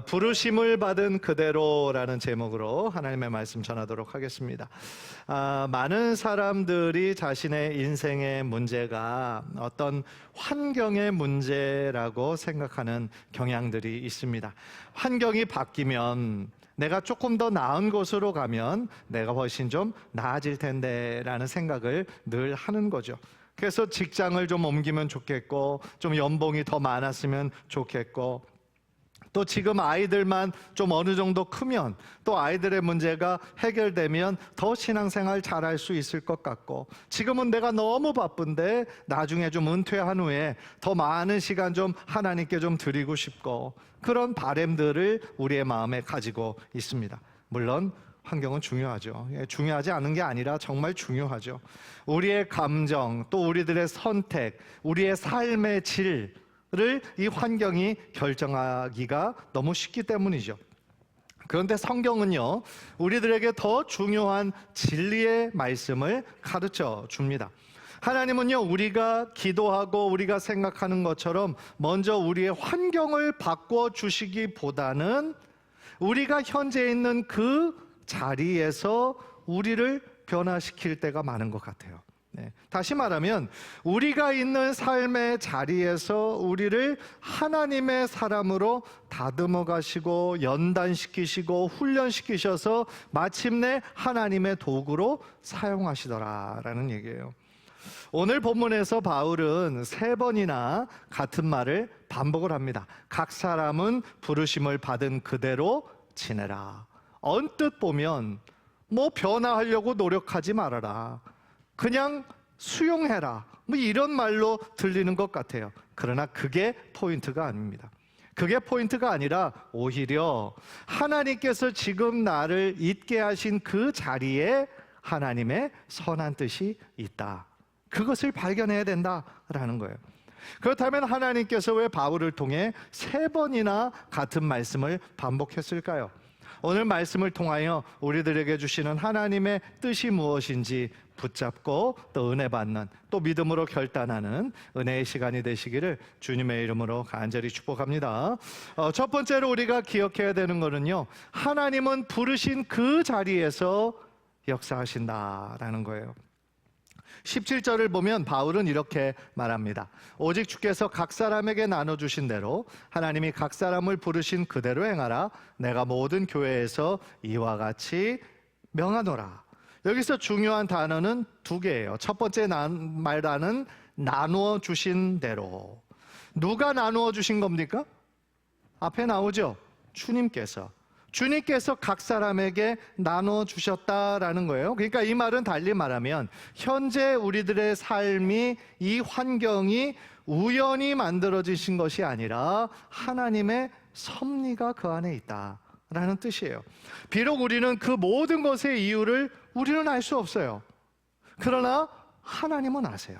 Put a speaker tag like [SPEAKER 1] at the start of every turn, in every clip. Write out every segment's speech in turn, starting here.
[SPEAKER 1] 부르심을 받은 그대로라는 제목으로 하나님의 말씀 전하도록 하겠습니다. 많은 사람들이 자신의 인생의 문제가 어떤 환경의 문제라고 생각하는 경향들이 있습니다. 환경이 바뀌면 내가 조금 더 나은 곳으로 가면 내가 훨씬 좀 나아질 텐데 라는 생각을 늘 하는 거죠. 그래서 직장을 좀 옮기면 좋겠고, 좀 연봉이 더 많았으면 좋겠고, 또 지금 아이들만 좀 어느 정도 크면, 또 아이들의 문제가 해결되면 더 신앙생활 잘할 수 있을 것 같고, 지금은 내가 너무 바쁜데 나중에 좀 은퇴한 후에 더 많은 시간 좀 하나님께 좀 드리고 싶고, 그런 바람들을 우리의 마음에 가지고 있습니다. 물론 환경은 중요하죠. 중요하지 않은 게 아니라 정말 중요하죠. 우리의 감정, 또 우리들의 선택, 우리의 삶의 질을 이 환경이 결정하기가 너무 쉽기 때문이죠. 그런데 성경은요, 우리들에게 더 중요한 진리의 말씀을 가르쳐 줍니다. 하나님은요, 우리가 기도하고 우리가 생각하는 것처럼 먼저 우리의 환경을 바꿔 주시기보다는 우리가 현재 있는 그 자리에서 우리를 변화시킬 때가 많은 것 같아요. 다시 말하면 우리가 있는 삶의 자리에서 우리를 하나님의 사람으로 다듬어 가시고 연단시키시고 훈련시키셔서 마침내 하나님의 도구로 사용하시더라라는 얘기예요. 오늘 본문에서 바울은 3번이나 같은 말을 반복을 합니다. 각 사람은 부르심을 받은 그대로 지내라. 언뜻 보면 변화하려고 노력하지 말아라, 그냥 수용해라, 이런 말로 들리는 것 같아요. 그러나 그게 포인트가 아닙니다. 그게 포인트가 아니라 오히려 하나님께서 지금 나를 있게 하신 그 자리에 하나님의 선한 뜻이 있다, 그것을 발견해야 된다라는 거예요. 그렇다면 하나님께서 왜 바울을 통해 3번이나 같은 말씀을 반복했을까요? 오늘 말씀을 통하여 우리들에게 주시는 하나님의 뜻이 무엇인지 붙잡고 또 은혜 받는, 또 믿음으로 결단하는 은혜의 시간이 되시기를 주님의 이름으로 간절히 축복합니다. 첫 번째로 우리가 기억해야 되는 것은요, 하나님은 부르신 그 자리에서 역사하신다라는 거예요. 17절을 보면 바울은 이렇게 말합니다. 오직 주께서 각 사람에게 나눠주신 대로 하나님이 각 사람을 부르신 그대로 행하라. 내가 모든 교회에서 이와 같이 명하노라. 여기서 중요한 단어는 2개예요. 첫 번째 말단은 나누어 주신 대로. 누가 나누어 주신 겁니까? 앞에 나오죠. 주님께서 각 사람에게 나눠 주셨다라는 거예요. 그러니까 이 말은 달리 말하면 현재 우리들의 삶이, 이 환경이 우연히 만들어지신 것이 아니라 하나님의 섭리가 그 안에 있다라는 뜻이에요. 비록 우리는 그 모든 것의 이유를 우리는 알 수 없어요. 그러나 하나님은 아세요.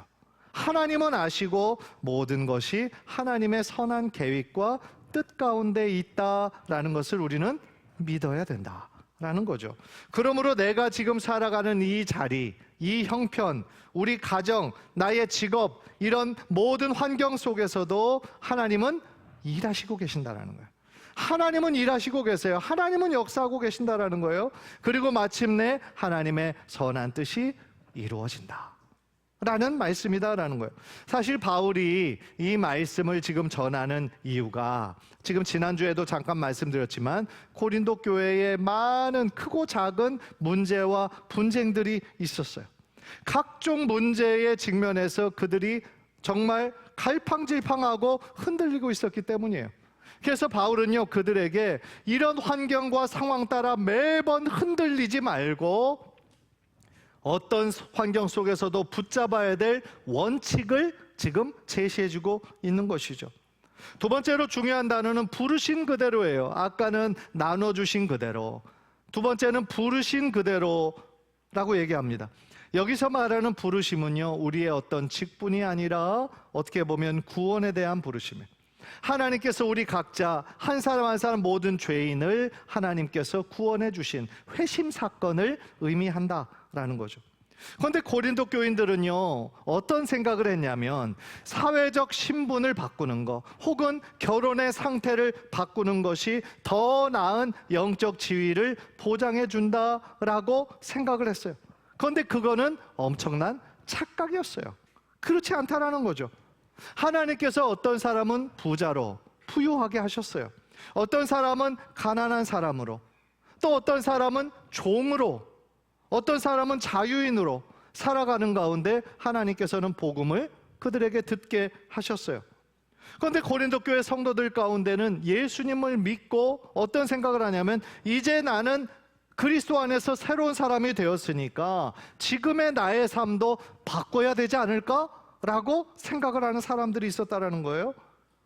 [SPEAKER 1] 하나님은 아시고 모든 것이 하나님의 선한 계획과 뜻 가운데 있다라는 것을 우리는 믿어야 된다라는 거죠. 그러므로 내가 지금 살아가는 이 자리, 이 형편, 우리 가정, 나의 직업, 이런 모든 환경 속에서도 하나님은 일하시고 계신다라는 거예요. 하나님은 일하시고 계세요. 하나님은 역사하고 계신다라는 거예요. 그리고 마침내 하나님의 선한 뜻이 이루어진다 라는 말씀이다라는 거예요. 사실 바울이 이 말씀을 지금 전하는 이유가, 지금 지난주에도 잠깐 말씀드렸지만 고린도 교회에 많은 크고 작은 문제와 분쟁들이 있었어요. 각종 문제에 직면해서 그들이 정말 갈팡질팡하고 흔들리고 있었기 때문이에요. 그래서 바울은요, 그들에게 이런 환경과 상황 따라 매번 흔들리지 말고 어떤 환경 속에서도 붙잡아야 될 원칙을 지금 제시해주고 있는 것이죠. 2번째로 중요한 단어는 부르신 그대로예요. 아까는 나눠주신 그대로, 2번째는 부르신 그대로라고 얘기합니다. 여기서 말하는 부르심은요, 우리의 어떤 직분이 아니라 어떻게 보면 구원에 대한 부르심이에요. 하나님께서 우리 각자 한 사람 한 사람 모든 죄인을 하나님께서 구원해 주신 회심 사건을 의미한다라는 거죠. 그런데 고린도 교인들은요, 어떤 생각을 했냐면 사회적 신분을 바꾸는 것 혹은 결혼의 상태를 바꾸는 것이 더 나은 영적 지위를 보장해 준다라고 생각을 했어요. 그런데 그거는 엄청난 착각이었어요. 그렇지 않다라는 거죠. 하나님께서 어떤 사람은 부자로 부유하게 하셨어요. 어떤 사람은 가난한 사람으로, 또 어떤 사람은 종으로, 어떤 사람은 자유인으로 살아가는 가운데 하나님께서는 복음을 그들에게 듣게 하셨어요. 그런데 고린도 교회 성도들 가운데는 예수님을 믿고 어떤 생각을 하냐면, 이제 나는 그리스도 안에서 새로운 사람이 되었으니까 지금의 나의 삶도 바꿔야 되지 않을까라고 생각을 하는 사람들이 있었다라는 거예요.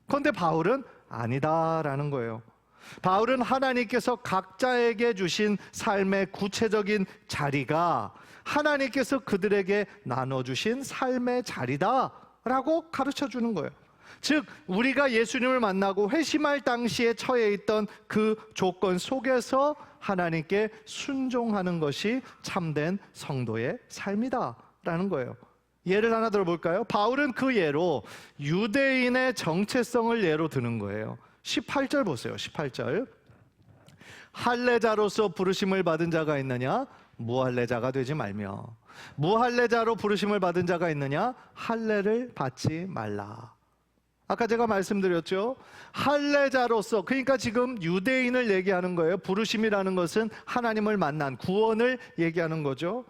[SPEAKER 1] 그런데 바울은 아니다라는 거예요. 바울은 하나님께서 각자에게 주신 삶의 구체적인 자리가 하나님께서 그들에게 나눠주신 삶의 자리다라고 가르쳐 주는 거예요. 즉, 우리가 예수님을 만나고 회심할 당시에 처해 있던 그 조건 속에서 하나님께 순종하는 것이 참된 성도의 삶이다라는 거예요. 예를 하나 들어볼까요? 바울은 그 예로 유대인의 정체성을 예로 드는 거예요. 18절 보세요. 18절. 할례자로서 부르심을 받은 자가 있느냐? 무할례자가 되지 말며. 무할례자로 부르심을 받은 자가 있느냐? 할례를 받지 말라. 아까 제가 말씀드렸죠. 할례자로서, 그러니까 지금 유대인을 얘기하는 거예요. 부르심이라는 것은 하나님을 만난 구원을 얘기하는 거죠.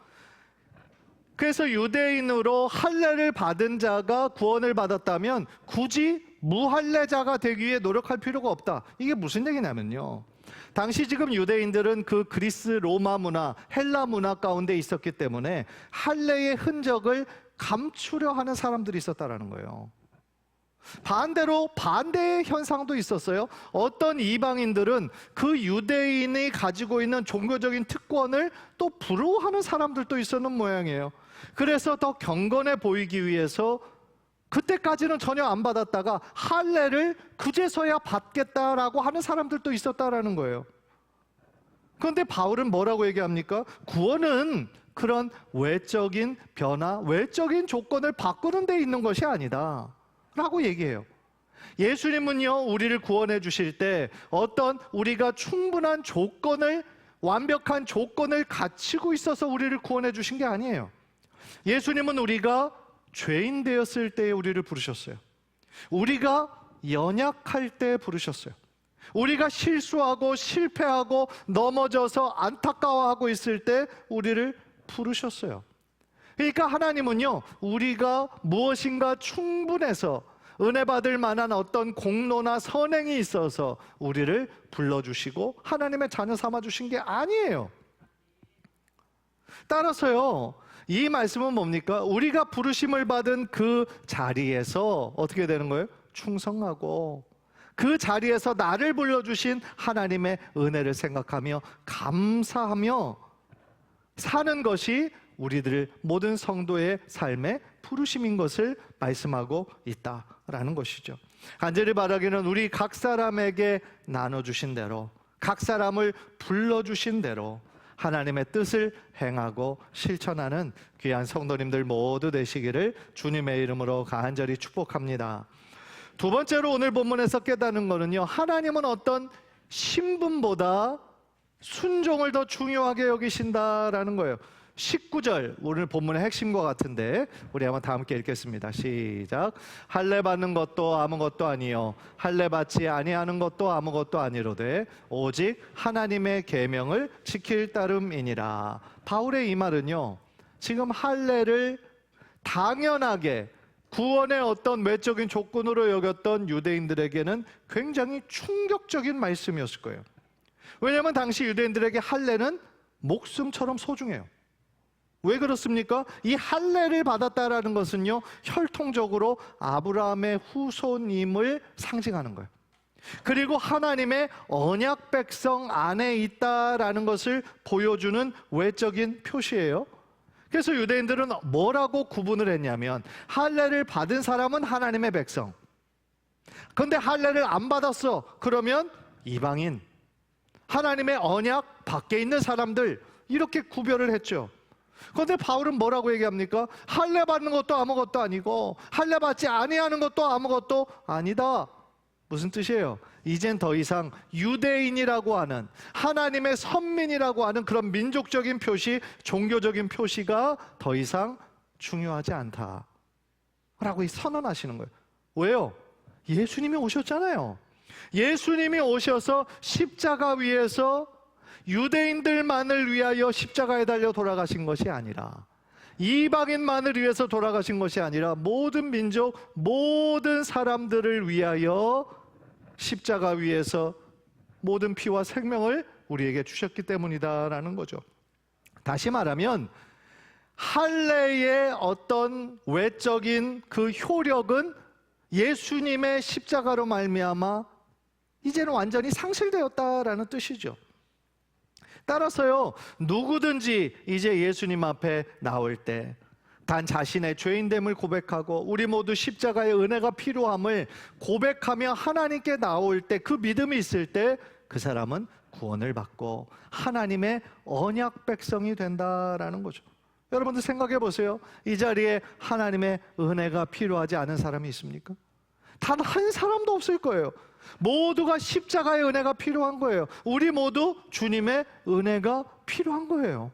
[SPEAKER 1] 그래서 유대인으로 할례를 받은 자가 구원을 받았다면 굳이 무할례자가 되기 위해 노력할 필요가 없다. 이게 무슨 얘기냐면요, 당시 지금 유대인들은 그 그리스 로마 문화, 헬라 문화 가운데 있었기 때문에 할례의 흔적을 감추려 하는 사람들이 있었다라는 거예요. 반대로 반대의 현상도 있었어요. 어떤 이방인들은 그 유대인이 가지고 있는 종교적인 특권을 또 부러워하는 사람들도 있었는 모양이에요. 그래서 더 경건해 보이기 위해서 그때까지는 전혀 안 받았다가 할례를 그제서야 받겠다라고 하는 사람들도 있었다라는 거예요. 그런데 바울은 뭐라고 얘기합니까? 구원은 그런 외적인 변화, 외적인 조건을 바꾸는 데 있는 것이 아니다 라고 얘기해요. 예수님은요, 우리를 구원해 주실 때 어떤 우리가 충분한 조건을, 완벽한 조건을 갖추고 있어서 우리를 구원해 주신 게 아니에요. 예수님은 우리가 죄인 되었을 때에 우리를 부르셨어요. 우리가 연약할 때 부르셨어요. 우리가 실수하고 실패하고 넘어져서 안타까워하고 있을 때 우리를 부르셨어요. 그러니까 하나님은요, 우리가 무엇인가 충분해서 은혜 받을 만한 어떤 공로나 선행이 있어서 우리를 불러주시고 하나님의 자녀 삼아주신 게 아니에요. 따라서요, 이 말씀은 뭡니까? 우리가 부르심을 받은 그 자리에서 어떻게 되는 거예요? 충성하고 그 자리에서 나를 불러주신 하나님의 은혜를 생각하며 감사하며 사는 것이 우리들 모든 성도의 삶의 부르심인 것을 말씀하고 있다라는 것이죠. 간절히 바라기는 우리 각 사람에게 나눠주신 대로, 각 사람을 불러주신 대로 하나님의 뜻을 행하고 실천하는 귀한 성도님들 모두 되시기를 주님의 이름으로 간절히 축복합니다. 두 번째로 오늘 본문에서 깨닫는 것은요, 하나님은 어떤 신분보다 순종을 더 중요하게 여기신다라는 거예요. 19절, 오늘 본문의 핵심과 같은데 우리 한번 다 함께 읽겠습니다. 시작. 할례 받는 것도 아무것도 아니요 할례 받지 아니하는 것도 아무것도 아니로되 오직 하나님의 계명을 지킬 따름이니라. 바울의 이 말은요, 지금 할례를 당연하게 구원의 어떤 외적인 조건으로 여겼던 유대인들에게는 굉장히 충격적인 말씀이었을 거예요. 왜냐하면 당시 유대인들에게 할례는 목숨처럼 소중해요. 왜 그렇습니까? 이 할례를 받았다라는 것은요, 혈통적으로 아브라함의 후손임을 상징하는 거예요. 그리고 하나님의 언약 백성 안에 있다라는 것을 보여주는 외적인 표시예요. 그래서 유대인들은 뭐라고 구분을 했냐면, 할례를 받은 사람은 하나님의 백성, 그런데 할례를 안 받았어, 그러면 이방인, 하나님의 언약 밖에 있는 사람들, 이렇게 구별을 했죠. 그런데 바울은 뭐라고 얘기합니까? 할례 받는 것도 아무것도 아니고 할례 받지 아니하는 것도 아무것도 아니다. 무슨 뜻이에요? 이젠 더 이상 유대인이라고 하는, 하나님의 선민이라고 하는 그런 민족적인 표시, 종교적인 표시가 더 이상 중요하지 않다 라고 선언하시는 거예요. 왜요? 예수님이 오셨잖아요. 예수님이 오셔서 십자가 위에서 유대인들만을 위하여 십자가에 달려 돌아가신 것이 아니라, 이방인만을 위해서 돌아가신 것이 아니라 모든 민족, 모든 사람들을 위하여 십자가 위에서 모든 피와 생명을 우리에게 주셨기 때문이다라는 거죠. 다시 말하면 할례의 어떤 외적인 그 효력은 예수님의 십자가로 말미암아 이제는 완전히 상실되었다라는 뜻이죠. 따라서요, 누구든지 이제 예수님 앞에 나올 때 단 자신의 죄인됨을 고백하고 우리 모두 십자가의 은혜가 필요함을 고백하며 하나님께 나올 때, 그 믿음이 있을 때 그 사람은 구원을 받고 하나님의 언약 백성이 된다라는 거죠. 여러분들 생각해 보세요. 이 자리에 하나님의 은혜가 필요하지 않은 사람이 있습니까? 단 한 사람도 없을 거예요. 모두가 십자가의 은혜가 필요한 거예요. 우리 모두 주님의 은혜가 필요한 거예요.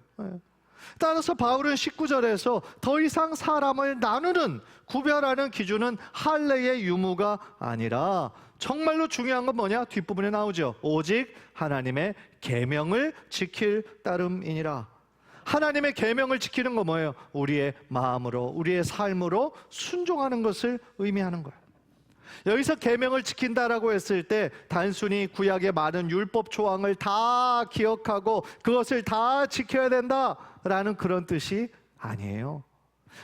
[SPEAKER 1] 따라서 바울은 19절에서 더 이상 사람을 나누는, 구별하는 기준은 할례의 유무가 아니라, 정말로 중요한 건 뭐냐? 뒷부분에 나오죠. 오직 하나님의 계명을 지킬 따름이니라. 하나님의 계명을 지키는 건 뭐예요? 우리의 마음으로, 우리의 삶으로 순종하는 것을 의미하는 거예요. 여기서 계명을 지킨다라고 했을 때 단순히 구약의 많은 율법 조항을 다 기억하고 그것을 다 지켜야 된다라는 그런 뜻이 아니에요.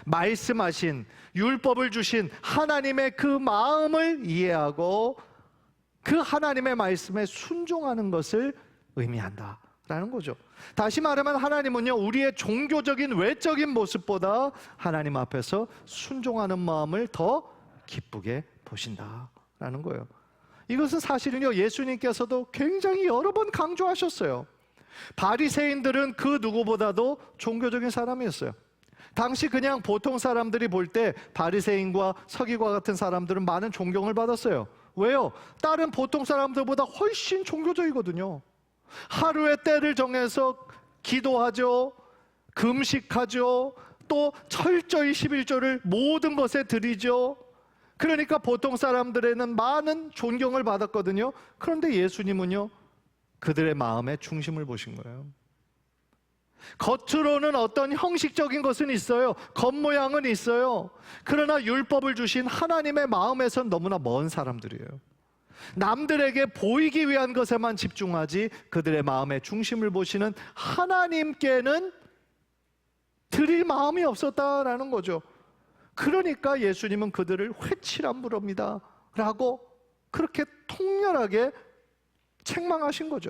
[SPEAKER 1] 말씀하신, 율법을 주신 하나님의 그 마음을 이해하고 그 하나님의 말씀에 순종하는 것을 의미한다라는 거죠. 다시 말하면 하나님은요, 우리의 종교적인 외적인 모습보다 하나님 앞에서 순종하는 마음을 더 기쁘게 보신다라는 거예요. 이것은 사실은요, 예수님께서도 굉장히 여러 번 강조하셨어요. 바리새인들은 그 누구보다도 종교적인 사람이었어요. 당시 그냥 보통 사람들이 볼 때 바리새인과 서기관 같은 사람들은 많은 존경을 받았어요. 왜요? 다른 보통 사람들보다 훨씬 종교적이거든요. 하루의 때를 정해서 기도하죠, 금식하죠, 또 철저히 11조를 모든 것에 드리죠. 그러니까 보통 사람들에는 많은 존경을 받았거든요. 그런데 예수님은요, 그들의 마음의 중심을 보신 거예요. 겉으로는 어떤 형식적인 것은 있어요. 겉모양은 있어요. 그러나 율법을 주신 하나님의 마음에선 너무나 먼 사람들이에요. 남들에게 보이기 위한 것에만 집중하지 그들의 마음의 중심을 보시는 하나님께는 드릴 마음이 없었다라는 거죠. 그러니까 예수님은 그들을 회칠한 부릅니다 라고 그렇게 통렬하게 책망하신 거죠.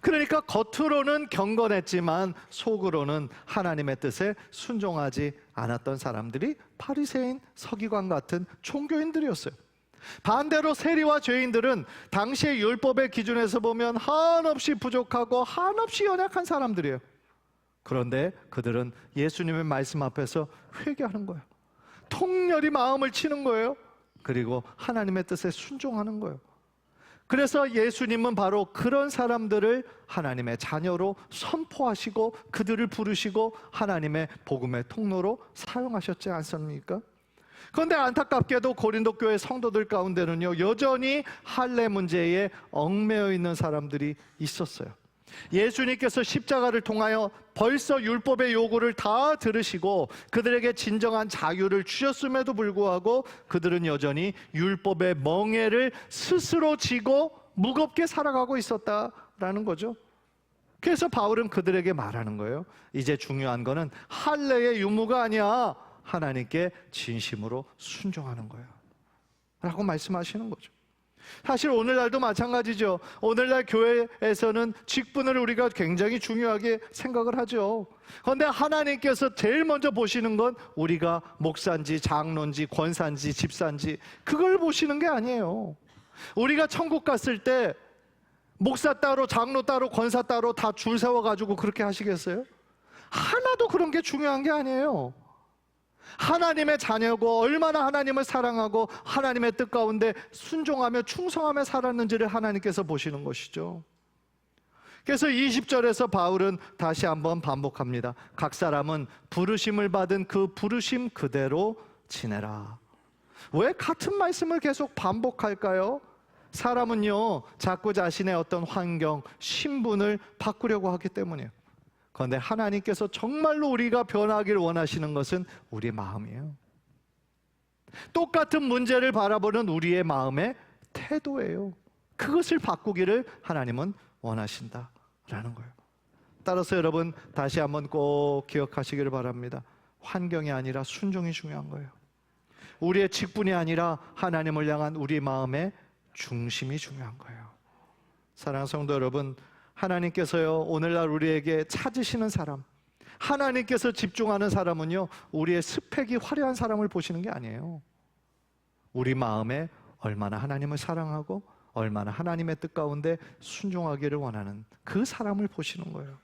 [SPEAKER 1] 그러니까 겉으로는 경건했지만 속으로는 하나님의 뜻에 순종하지 않았던 사람들이 바리새인, 서기관 같은 종교인들이었어요. 반대로 세리와 죄인들은 당시의 율법의 기준에서 보면 한없이 부족하고 한없이 연약한 사람들이에요. 그런데 그들은 예수님의 말씀 앞에서 회개하는 거예요. 통렬히 마음을 치는 거예요. 그리고 하나님의 뜻에 순종하는 거예요. 그래서 예수님은 바로 그런 사람들을 하나님의 자녀로 선포하시고 그들을 부르시고 하나님의 복음의 통로로 사용하셨지 않습니까? 그런데 안타깝게도 고린도 교회 성도들 가운데는요, 여전히 할례 문제에 얽매여 있는 사람들이 있었어요. 예수님께서 십자가를 통하여 벌써 율법의 요구를 다 들으시고 그들에게 진정한 자유를 주셨음에도 불구하고 그들은 여전히 율법의 멍에를 스스로 지고 무겁게 살아가고 있었다라는 거죠. 그래서 바울은 그들에게 말하는 거예요. 이제 중요한 거는 할례의 유무가 아니야, 하나님께 진심으로 순종하는 거야 라고 말씀하시는 거죠. 사실 오늘날도 마찬가지죠. 오늘날 교회에서는 직분을 우리가 굉장히 중요하게 생각을 하죠. 그런데 하나님께서 제일 먼저 보시는 건 우리가 목사인지 장로인지 권사인지 집사인지 그걸 보시는 게 아니에요. 우리가 천국 갔을 때 목사 따로 장로 따로 권사 따로 다 줄 세워가지고 그렇게 하시겠어요? 하나도 그런 게 중요한 게 아니에요. 하나님의 자녀고 얼마나 하나님을 사랑하고 하나님의 뜻 가운데 순종하며 충성하며 살았는지를 하나님께서 보시는 것이죠. 그래서 20절에서 바울은 다시 한번 반복합니다. 각 사람은 부르심을 받은 그 부르심 그대로 지내라. 왜 같은 말씀을 계속 반복할까요? 사람은요, 자꾸 자신의 어떤 환경, 신분을 바꾸려고 하기 때문이에요. 그런데 하나님께서 정말로 우리가 변하기를 원하시는 것은 우리 마음이에요. 똑같은 문제를 바라보는 우리의 마음의 태도예요. 그것을 바꾸기를 하나님은 원하신다라는 거예요. 따라서 여러분 다시 한번 꼭 기억하시기를 바랍니다. 환경이 아니라 순종이 중요한 거예요. 우리의 직분이 아니라 하나님을 향한 우리 마음의 중심이 중요한 거예요. 사랑하는 성도 여러분, 하나님께서요 오늘날 우리에게 찾으시는 사람, 하나님께서 집중하는 사람은요 우리의 스펙이 화려한 사람을 보시는 게 아니에요. 우리 마음에 얼마나 하나님을 사랑하고 얼마나 하나님의 뜻 가운데 순종하기를 원하는 그 사람을 보시는 거예요.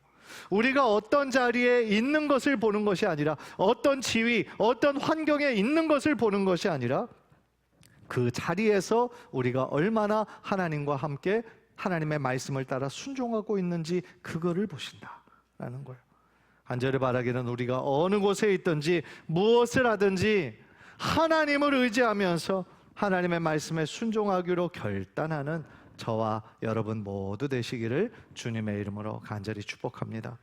[SPEAKER 1] 우리가 어떤 자리에 있는 것을 보는 것이 아니라, 어떤 지위, 어떤 환경에 있는 것을 보는 것이 아니라, 그 자리에서 우리가 얼마나 하나님과 함께 하나님의 말씀을 따라 순종하고 있는지 그거를 보신다라는 거예요. 간절히 바라기는 우리가 어느 곳에 있든지 무엇을 하든지 하나님을 의지하면서 하나님의 말씀에 순종하기로 결단하는 저와 여러분 모두 되시기를 주님의 이름으로 간절히 축복합니다.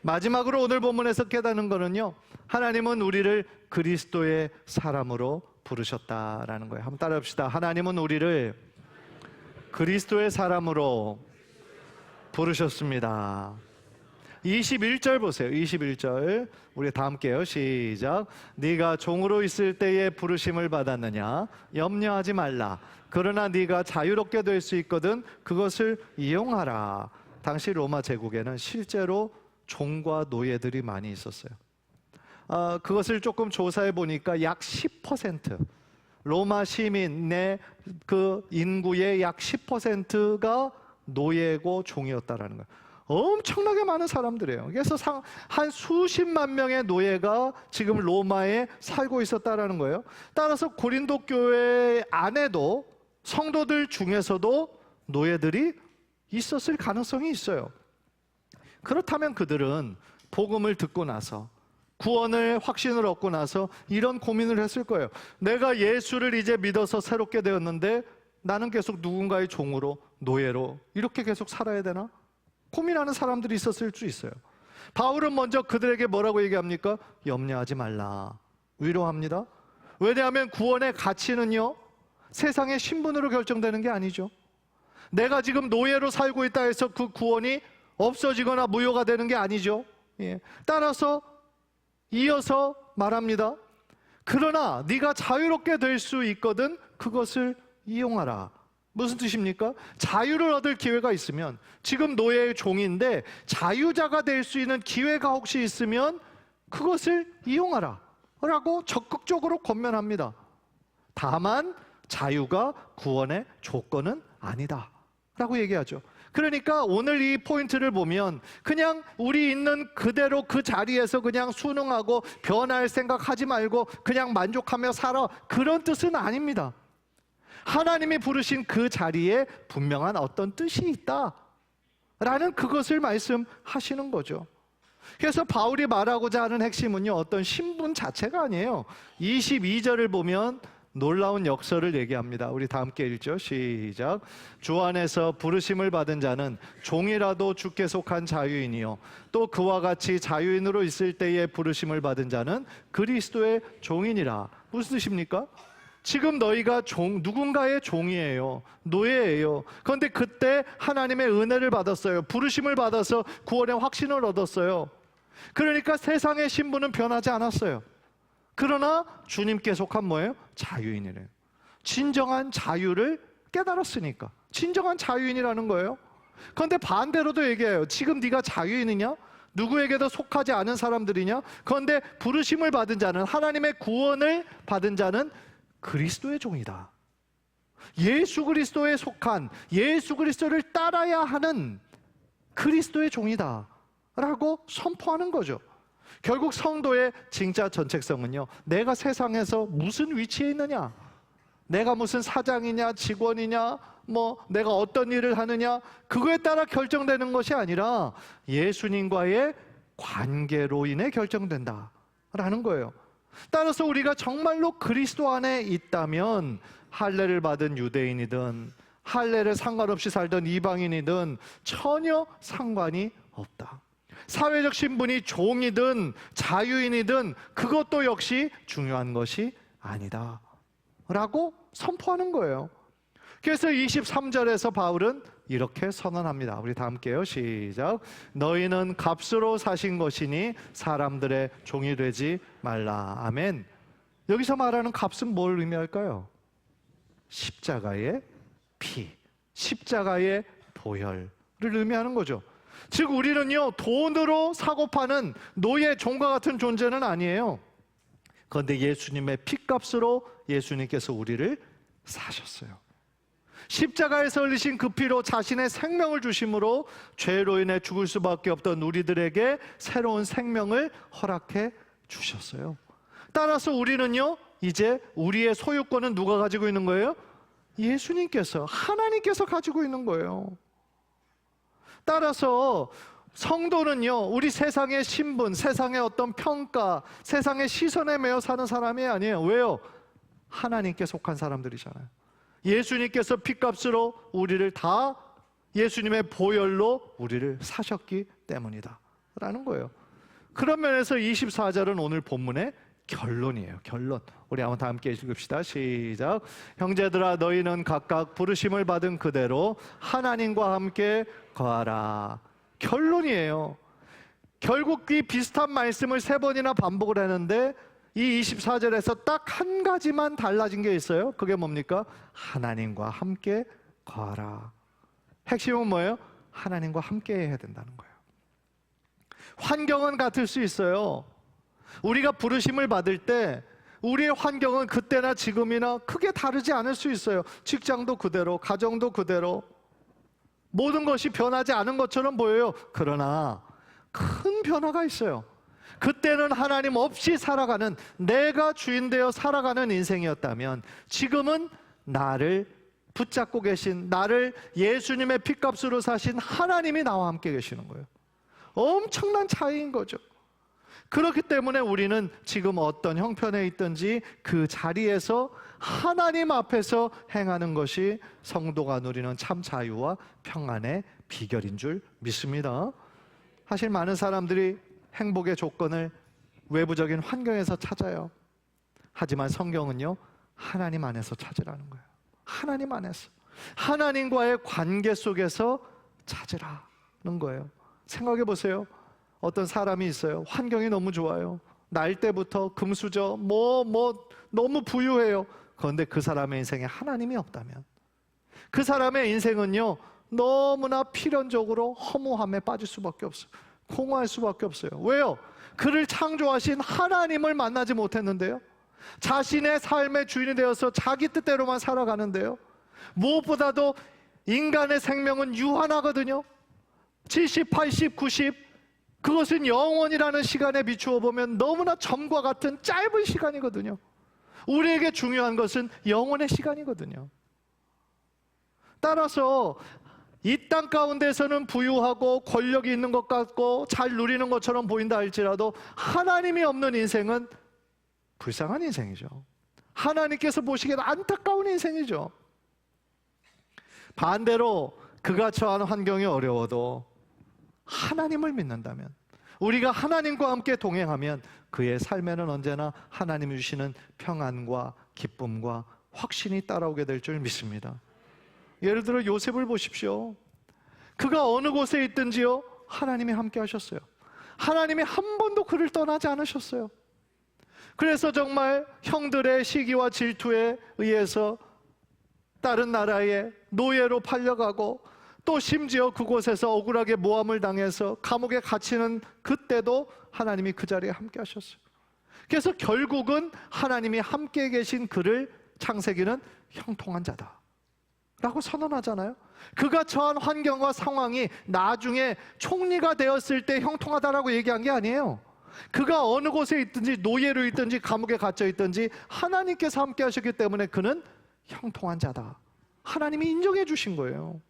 [SPEAKER 1] 마지막으로 오늘 본문에서 깨닫는 거는요, 하나님은 우리를 그리스도의 사람으로 부르셨다라는 거예요. 한번 따라합시다. 하나님은 우리를 그리스도의 사람으로 부르셨습니다. 21절 보세요. 21절 우리 다 함께요. 시작. 네가 종으로 있을 때에 부르심을 받았느냐? 염려하지 말라. 그러나 네가 자유롭게 될 수 있거든 그것을 이용하라. 당시 로마 제국에는 실제로 종과 노예들이 많이 있었어요. 그것을 조금 조사해 보니까 약 10%, 로마 시민의 그 인구의 약 10%가 노예고 종이었다라는 거예요. 엄청나게 많은 사람들이에요. 그래서 한 수십만 명의 노예가 지금 로마에 살고 있었다라는 거예요. 따라서 고린도 교회 안에도 성도들 중에서도 노예들이 있었을 가능성이 있어요. 그렇다면 그들은 복음을 듣고 나서, 구원의 확신을 얻고 나서 이런 고민을 했을 거예요. 내가 예수를 이제 믿어서 새롭게 되었는데 나는 계속 누군가의 종으로, 노예로 이렇게 계속 살아야 되나? 고민하는 사람들이 있었을 수 있어요. 바울은 먼저 그들에게 뭐라고 얘기합니까? 염려하지 말라. 위로합니다. 왜냐하면 구원의 가치는요, 세상의 신분으로 결정되는 게 아니죠. 내가 지금 노예로 살고 있다 해서 그 구원이 없어지거나 무효가 되는 게 아니죠. 따라서 이어서 말합니다. 그러나 네가 자유롭게 될 수 있거든 그것을 이용하라. 무슨 뜻입니까? 자유를 얻을 기회가 있으면, 지금 노예의 종인데 자유자가 될 수 있는 기회가 혹시 있으면 그것을 이용하라 라고 적극적으로 권면합니다. 다만 자유가 구원의 조건은 아니다 라고 얘기하죠. 그러니까 오늘 이 포인트를 보면 그냥 우리 있는 그대로 그 자리에서 그냥 순응하고 변할 생각하지 말고 그냥 만족하며 살아, 그런 뜻은 아닙니다. 하나님이 부르신 그 자리에 분명한 어떤 뜻이 있다라는 그것을 말씀하시는 거죠. 그래서 바울이 말하고자 하는 핵심은요, 어떤 신분 자체가 아니에요. 22절을 보면 놀라운 역설을 얘기합니다. 우리 다 함께 읽죠. 시작. 주 안에서 부르심을 받은 자는 종이라도 주께 속한 자유인이요 또 그와 같이 자유인으로 있을 때에 부르심을 받은 자는 그리스도의 종이니라. 무슨 뜻입니까? 지금 너희가 누군가의 종이에요. 노예예요. 그런데 그때 하나님의 은혜를 받았어요. 부르심을 받아서 구원의 확신을 얻었어요. 그러니까 세상의 신분은 변하지 않았어요. 그러나 주님께 속한 뭐예요? 자유인이래요. 진정한 자유를 깨달았으니까 진정한 자유인이라는 거예요. 그런데 반대로도 얘기해요. 지금 네가 자유인이냐? 누구에게도 속하지 않은 사람들이냐? 그런데 부르심을 받은 자는, 하나님의 구원을 받은 자는 그리스도의 종이다. 예수 그리스도에 속한, 예수 그리스도를 따라야 하는 그리스도의 종이다 라고 선포하는 거죠. 결국 성도의 진짜 전책성은요, 내가 세상에서 무슨 위치에 있느냐, 내가 무슨 사장이냐, 직원이냐, 내가 어떤 일을 하느냐, 그거에 따라 결정되는 것이 아니라 예수님과의 관계로 인해 결정된다라는 거예요. 따라서 우리가 정말로 그리스도 안에 있다면 할례를 받은 유대인이든 할례를 상관없이 살던 이방인이든 전혀 상관이 없다. 사회적 신분이 종이든 자유인이든 그것도 역시 중요한 것이 아니다 라고 선포하는 거예요. 그래서 23절에서 바울은 이렇게 선언합니다. 우리 다 함께요. 시작. 너희는 값으로 사신 것이니 사람들의 종이 되지 말라. 아멘. 여기서 말하는 값은 뭘 의미할까요? 십자가의 피, 십자가의 보혈을 의미하는 거죠. 즉 우리는요, 돈으로 사고 파는 노예, 종과 같은 존재는 아니에요. 그런데 예수님의 피값으로 예수님께서 우리를 사셨어요. 십자가에서 흘리신 그 피로 자신의 생명을 주심으로 죄로 인해 죽을 수밖에 없던 우리들에게 새로운 생명을 허락해 주셨어요. 따라서 우리는요, 이제 우리의 소유권은 누가 가지고 있는 거예요? 예수님께서, 하나님께서 가지고 있는 거예요. 따라서 성도는요, 우리 세상의 신분, 세상의 어떤 평가, 세상의 시선에 매여 사는 사람이 아니에요. 왜요? 하나님께 속한 사람들이잖아요. 예수님께서 피값으로 우리를 다 예수님의 보혈로 우리를 사셨기 때문이다 라는 거예요. 그런 면에서 24절은 오늘 본문의 결론이에요. 결론. 우리 한번 다 함께 읽읍시다. 시작. 형제들아 너희는 각각 부르심을 받은 그대로 하나님과 함께 거하라. 결론이에요. 결국 이 비슷한 말씀을 3번이나 반복을 했는데 이 24절에서 딱 한 가지만 달라진 게 있어요. 그게 뭡니까? 하나님과 함께 거하라. 핵심은 뭐예요? 하나님과 함께 해야 된다는 거예요. 환경은 같을 수 있어요. 우리가 부르심을 받을 때 우리의 환경은 그때나 지금이나 크게 다르지 않을 수 있어요. 직장도 그대로, 가정도 그대로, 모든 것이 변하지 않은 것처럼 보여요. 그러나 큰 변화가 있어요. 그때는 하나님 없이 살아가는, 내가 주인 되어 살아가는 인생이었다면 지금은 나를 붙잡고 계신, 나를 예수님의 피값으로 사신 하나님이 나와 함께 계시는 거예요. 엄청난 차이인 거죠. 그렇기 때문에 우리는 지금 어떤 형편에 있든지 그 자리에서 하나님 앞에서 행하는 것이 성도가 누리는 참 자유와 평안의 비결인 줄 믿습니다. 사실 많은 사람들이 행복의 조건을 외부적인 환경에서 찾아요. 하지만 성경은요, 하나님 안에서 찾으라는 거예요. 하나님 안에서, 하나님과의 관계 속에서 찾으라는 거예요. 생각해 보세요. 어떤 사람이 있어요. 환경이 너무 좋아요. 날 때부터 금수저 너무 부유해요. 그런데 그 사람의 인생에 하나님이 없다면 그 사람의 인생은요, 너무나 필연적으로 허무함에 빠질 수밖에 없어요. 공허할 수밖에 없어요. 왜요? 그를 창조하신 하나님을 만나지 못했는데요. 자신의 삶의 주인이 되어서 자기 뜻대로만 살아가는데요. 무엇보다도 인간의 생명은 유한하거든요. 70, 80, 90, 그것은 영원이라는 시간에 비추어 보면 너무나 점과 같은 짧은 시간이거든요. 우리에게 중요한 것은 영원의 시간이거든요. 따라서 이 땅 가운데서는 부유하고 권력이 있는 것 같고 잘 누리는 것처럼 보인다 할지라도 하나님이 없는 인생은 불쌍한 인생이죠. 하나님께서 보시기엔 안타까운 인생이죠. 반대로 그가 처한 환경이 어려워도 하나님을 믿는다면, 우리가 하나님과 함께 동행하면 그의 삶에는 언제나 하나님이 주시는 평안과 기쁨과 확신이 따라오게 될 줄 믿습니다. 예를 들어 요셉을 보십시오. 그가 어느 곳에 있든지요, 하나님이 함께 하셨어요. 하나님이 한 번도 그를 떠나지 않으셨어요. 그래서 정말 형들의 시기와 질투에 의해서 다른 나라에 노예로 팔려가고, 또 심지어 그곳에서 억울하게 모함을 당해서 감옥에 갇히는 그때도 하나님이 그 자리에 함께 하셨어요. 그래서 결국은 하나님이 함께 계신 그를 창세기는 형통한 자다 라고 선언하잖아요. 그가 처한 환경과 상황이 나중에 총리가 되었을 때 형통하다라고 얘기한 게 아니에요. 그가 어느 곳에 있든지 노예로 있든지 감옥에 갇혀 있든지 하나님께서 함께 하셨기 때문에 그는 형통한 자다. 하나님이 인정해 주신 거예요.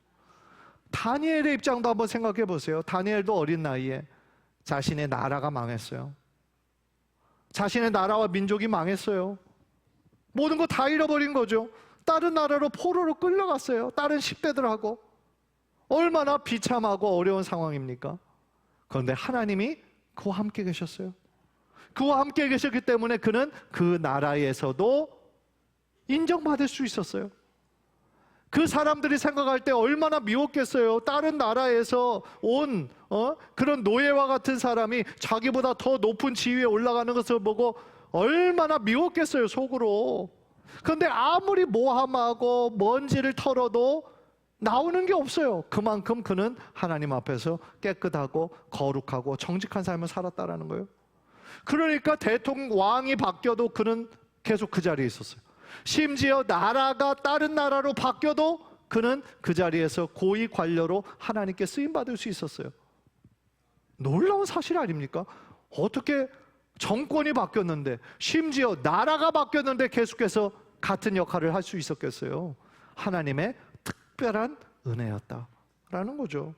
[SPEAKER 1] 다니엘의 입장도 한번 생각해 보세요. 다니엘도 어린 나이에 자신의 나라가 망했어요. 자신의 나라와 민족이 망했어요. 모든 거 다 잃어버린 거죠. 다른 나라로 포로로 끌려갔어요. 다른 10대들하고. 얼마나 비참하고 어려운 상황입니까? 그런데 하나님이 그와 함께 계셨어요. 그와 함께 계셨기 때문에 그는 그 나라에서도 인정받을 수 있었어요. 그 사람들이 생각할 때 얼마나 미웠겠어요. 다른 나라에서 온 그런 노예와 같은 사람이 자기보다 더 높은 지위에 올라가는 것을 보고 얼마나 미웠겠어요, 속으로. 그런데 아무리 모함하고 먼지를 털어도 나오는 게 없어요. 그만큼 그는 하나님 앞에서 깨끗하고 거룩하고 정직한 삶을 살았다라는 거예요. 그러니까 대통령 왕이 바뀌어도 그는 계속 그 자리에 있었어요. 심지어 나라가 다른 나라로 바뀌어도 그는 그 자리에서 고위 관료로 하나님께 쓰임받을 수 있었어요. 놀라운 사실 아닙니까? 어떻게 정권이 바뀌었는데, 심지어 나라가 바뀌었는데 계속해서 같은 역할을 할 수 있었겠어요? 하나님의 특별한 은혜였다라는 거죠.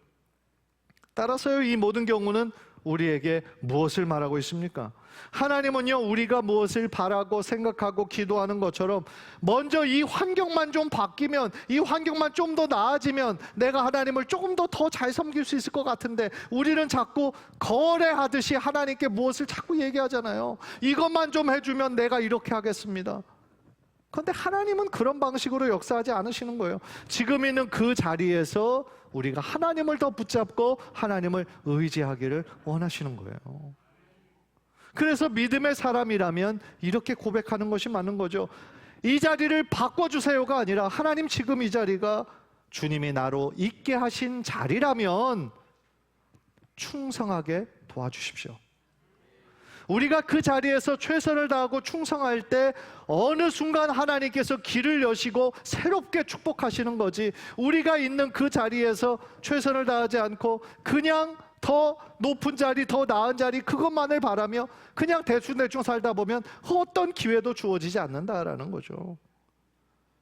[SPEAKER 1] 따라서요, 이 모든 경우는 우리에게 무엇을 말하고 있습니까? 하나님은요, 우리가 무엇을 바라고 생각하고 기도하는 것처럼 먼저 이 환경만 좀 바뀌면, 이 환경만 좀 더 나아지면 내가 하나님을 조금 더 잘 섬길 수 있을 것 같은데, 우리는 자꾸 거래하듯이 하나님께 무엇을 자꾸 얘기하잖아요. 이것만 좀 해주면 내가 이렇게 하겠습니다. 그런데 하나님은 그런 방식으로 역사하지 않으시는 거예요. 지금 있는 그 자리에서 우리가 하나님을 더 붙잡고 하나님을 의지하기를 원하시는 거예요. 그래서 믿음의 사람이라면 이렇게 고백하는 것이 맞는 거죠. 이 자리를 바꿔주세요가 아니라, 하나님 지금 이 자리가 주님이 나로 있게 하신 자리라면 충성하게 도와주십시오. 우리가 그 자리에서 최선을 다하고 충성할 때 어느 순간 하나님께서 길을 여시고 새롭게 축복하시는 거지, 우리가 있는 그 자리에서 최선을 다하지 않고 그냥 더 높은 자리, 더 나은 자리, 그것만을 바라며 그냥 대충대충 살다 보면 어떤 기회도 주어지지 않는다라는 거죠.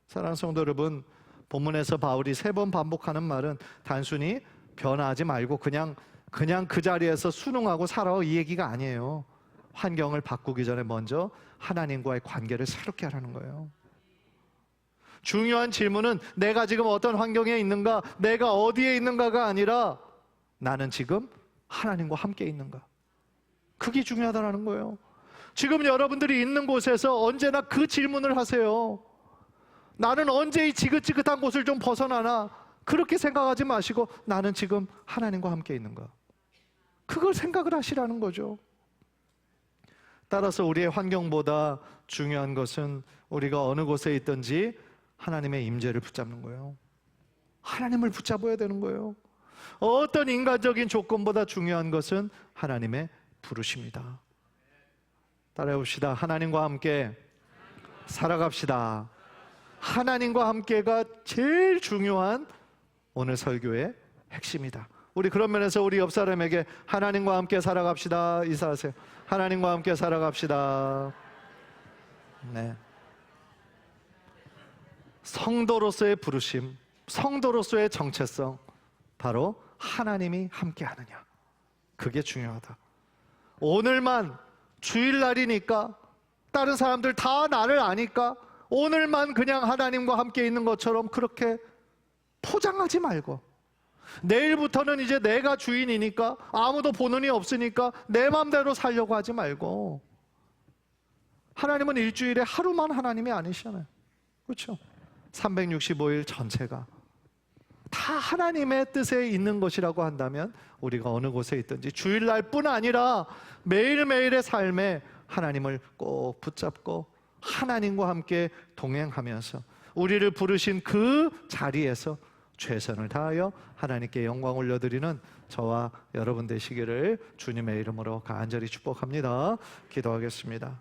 [SPEAKER 1] 사랑하는 성도 여러분, 본문에서 바울이 3번 반복하는 말은 단순히 변화하지 말고 그냥 그 자리에서 순응하고 살아, 이 얘기가 아니에요. 환경을 바꾸기 전에 먼저 하나님과의 관계를 새롭게 하라는 거예요. 중요한 질문은 내가 지금 어떤 환경에 있는가, 내가 어디에 있는가가 아니라 나는 지금 하나님과 함께 있는가. 그게 중요하다는 거예요. 지금 여러분들이 있는 곳에서 언제나 그 질문을 하세요. 나는 언제 이 지긋지긋한 곳을 좀 벗어나나, 그렇게 생각하지 마시고 나는 지금 하나님과 함께 있는가. 그걸 생각을 하시라는 거죠. 따라서 우리의 환경보다 중요한 것은 우리가 어느 곳에 있든지 하나님의 임재를 붙잡는 거예요. 하나님을 붙잡아야 되는 거예요. 어떤 인간적인 조건보다 중요한 것은 하나님의 부르심이다. 따라해 봅시다. 하나님과 함께 살아갑시다. 하나님과 함께가 제일 중요한 오늘 설교의 핵심이다. 우리 그런 면에서 우리 옆 사람에게 하나님과 함께 살아갑시다 인사하세요. 하나님과 함께 살아갑시다. 네. 성도로서의 부르심, 성도로서의 정체성, 바로 하나님이 함께 하느냐, 그게 중요하다. 오늘만 주일날이니까, 다른 사람들 다 나를 아니까 오늘만 그냥 하나님과 함께 있는 것처럼 그렇게 포장하지 말고, 내일부터는 이제 내가 주인이니까, 아무도 보는 이 없으니까 내 맘대로 살려고 하지 말고, 하나님은 일주일에 하루만 하나님이 아니시잖아요. 그렇죠? 365일 전체가 다 하나님의 뜻에 있는 것이라고 한다면 우리가 어느 곳에 있든지 주일날뿐 아니라 매일매일의 삶에 하나님을 꼭 붙잡고 하나님과 함께 동행하면서 우리를 부르신 그 자리에서 최선을 다하여 하나님께 영광 올려드리는 저와 여러분 되시기를 주님의 이름으로 간절히 축복합니다. 기도하겠습니다.